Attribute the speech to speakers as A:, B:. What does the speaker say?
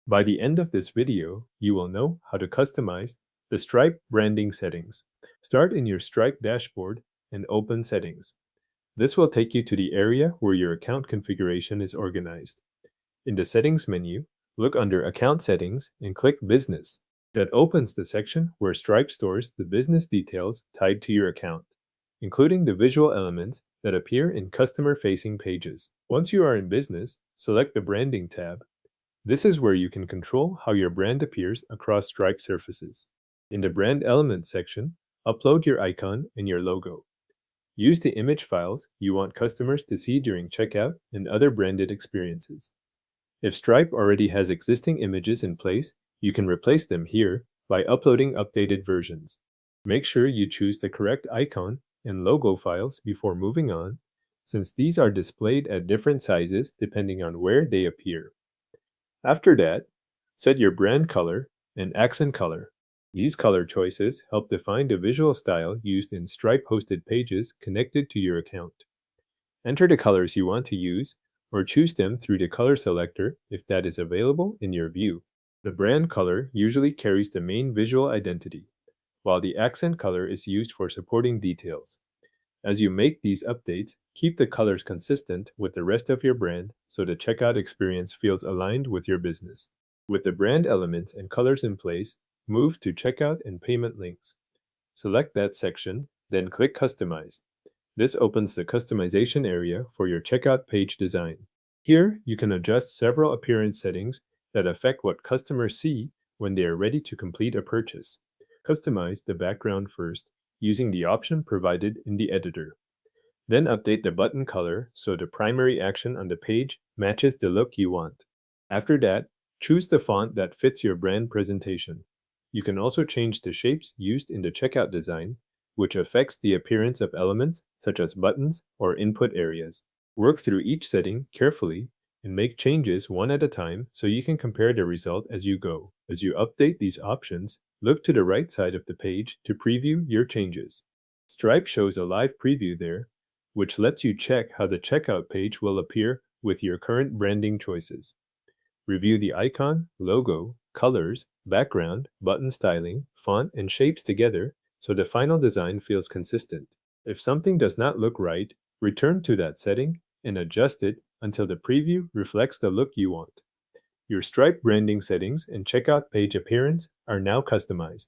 A: By the end of this video, you will know how to customize the Stripe branding settings. Start in your Stripe dashboard and open Settings. This will take you to the area where your account configuration is organized. In the Settings menu, look under Account Settings and click Business. That opens the section where Stripe stores the business details tied to your account, including the visual elements that appear in customer-facing pages. Once you are in business, select the Branding tab. This is where you can control how your brand appears across Stripe surfaces. In the Brand Elements section, upload your icon and your logo. Use the image files you want customers to see during checkout and other branded experiences. If Stripe already has existing images in place, you can replace them here by uploading updated versions. Make sure you choose the correct icon and logo files before moving on, since these are displayed at different sizes depending on where they appear. After that, set your brand color and accent color. These color choices help define the visual style used in Stripe-hosted pages connected to your account. Enter the colors you want to use, or choose them through the color selector if that is available in your view. The brand color usually carries the main visual identity, while the accent color is used for supporting details. As you make these updates, keep the colors consistent with the rest of your brand so the checkout experience feels aligned with your business. With the brand elements and colors in place, move to Checkout and Payment links. Select that section, then click Customize. This opens the customization area for your checkout page design. Here, you can adjust several appearance settings that affect what customers see when they are ready to complete a purchase. Customize the background first, using the option provided in the editor. Then update the button color so the primary action on the page matches the look you want. After that, choose the font that fits your brand presentation. You can also change the shapes used in the checkout design, which affects the appearance of elements such as buttons or input areas. Work through each setting carefully and make changes one at a time so you can compare the result as you go. As you update these options, look to the right side of the page to preview your changes. Stripe shows a live preview there, which lets you check how the checkout page will appear with your current branding choices. Review the icon, logo, colors, background, button styling, font, and shapes together so the final design feels consistent. If something does not look right, return to that setting and adjust it until the preview reflects the look you want. Your Stripe branding settings and checkout page appearance are now customized.